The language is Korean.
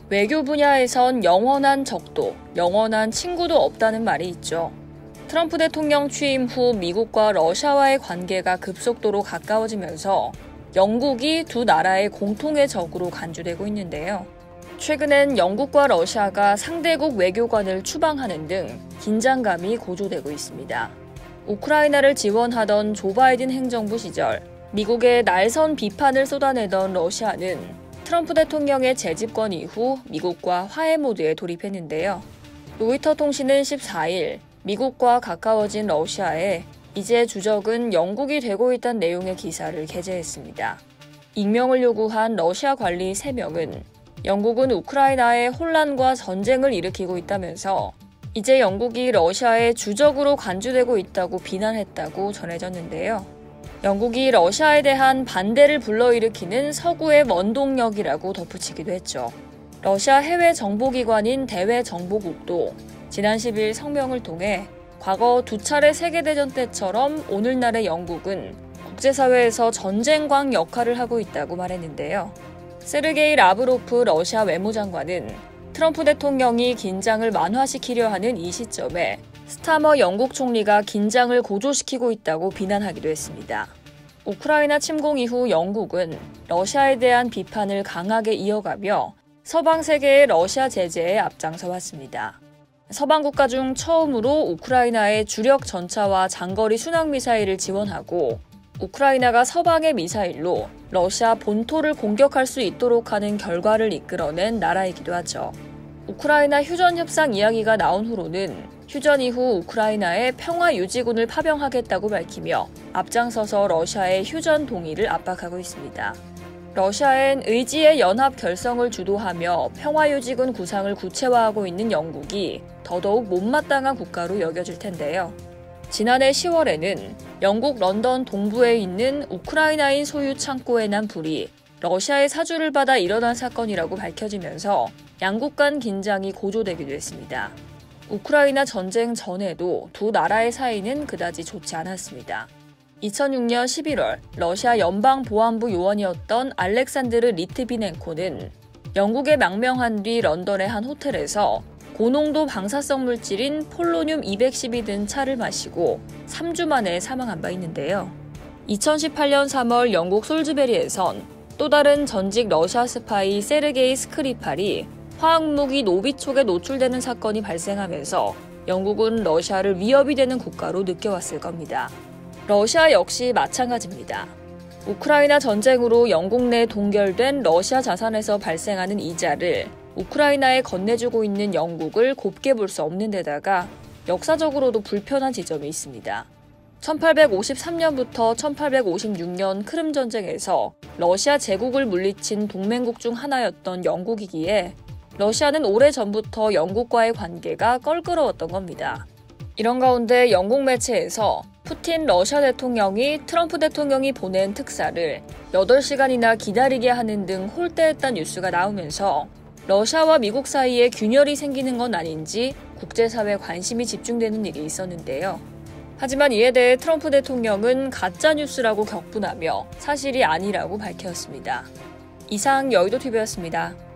외교 분야에선 영원한 적도, 영원한 친구도 없다는 말이 있죠. 트럼프 대통령 취임 후 미국과 러시아와의 관계가 급속도로 가까워지면서 영국이 두 나라의 공통의 적으로 간주되고 있는데요. 최근엔 영국과 러시아가 상대국 외교관을 추방하는 등 긴장감이 고조되고 있습니다. 우크라이나를 지원하던 조 바이든 행정부 시절 미국에 날선 비판을 쏟아내던 러시아는 트럼프 대통령의 재집권 이후 미국과 화해 모드에 돌입했는데요. 로이터 통신은 14일 미국과 가까워진 러시아에 이제 주적은 영국이 되고 있다는 내용의 기사를 게재했습니다. 익명을 요구한 러시아 관리 3명은 영국은 우크라이나에 혼란과 전쟁을 일으키고 있다면서 이제 영국이 러시아의 주적으로 간주되고 있다고 비난했다고 전해졌는데요. 영국이 러시아에 대한 반대를 불러일으키는 서구의 원동력이라고 덧붙이기도 했죠. 러시아 해외 정보기관인 대외정보국도 지난 10일 성명을 통해 과거 2차례 세계대전 때처럼 오늘날의 영국은 국제사회에서 전쟁광 역할을 하고 있다고 말했는데요. 세르게이 라브로프 러시아 외무장관은 트럼프 대통령이 긴장을 만화시키려 하는 이 시점에 스타머 영국 총리가 긴장을 고조시키고 있다고 비난하기도 했습니다. 우크라이나 침공 이후 영국은 러시아에 대한 비판을 강하게 이어가며 서방 세계의 러시아 제재에 앞장서 왔습니다. 서방 국가 중 처음으로 우크라이나의 주력 전차와 장거리 순항미사일을 지원하고 우크라이나가 서방의 미사일로 러시아 본토를 공격할 수 있도록 하는 결과를 이끌어낸 나라이기도 하죠. 우크라이나 휴전 협상 이야기가 나온 후로는 휴전 이후 우크라이나에 평화유지군을 파병하겠다고 밝히며 앞장서서 러시아의 휴전 동의를 압박하고 있습니다. 러시아엔 의지의 연합 결성을 주도하며 평화유지군 구상을 구체화하고 있는 영국이 더더욱 못마땅한 국가로 여겨질 텐데요. 지난해 10월에는 영국 런던 동부에 있는 우크라이나인 소유 창고에 난 불이 러시아의 사주를 받아 일어난 사건이라고 밝혀지면서 양국 간 긴장이 고조되기도 했습니다. 우크라이나 전쟁 전에도 두 나라의 사이는 그다지 좋지 않았습니다. 2006년 11월 러시아 연방보안부 요원이었던 알렉산드르 리트비넨코는 영국에 망명한 뒤 런던의 한 호텔에서 고농도 방사성 물질인 폴로늄 210이 든 차를 마시고 3주 만에 사망한 바 있는데요. 2018년 3월 영국 솔즈베리에선 또 다른 전직 러시아 스파이 세르게이 스크리팔이 화학무기 노비촉에 노출되는 사건이 발생하면서 영국은 러시아를 위협이 되는 국가로 느껴왔을 겁니다. 러시아 역시 마찬가지입니다. 우크라이나 전쟁으로 영국 내 동결된 러시아 자산에서 발생하는 이자를 우크라이나에 건네주고 있는 영국을 곱게 볼 수 없는 데다가 역사적으로도 불편한 지점이 있습니다. 1853년부터 1856년 크림 전쟁에서 러시아 제국을 물리친 동맹국 중 하나였던 영국이기에 러시아는 오래전부터 영국과의 관계가 껄끄러웠던 겁니다. 이런 가운데 영국 매체에서 푸틴 러시아 대통령이 트럼프 대통령이 보낸 특사를 8시간이나 기다리게 하는 등 홀대했다는 뉴스가 나오면서 러시아와 미국 사이에 균열이 생기는 건 아닌지 국제사회 관심이 집중되는 일이 있었는데요. 하지만 이에 대해 트럼프 대통령은 가짜뉴스라고 격분하며 사실이 아니라고 밝혔습니다. 이상 여의도TV였습니다.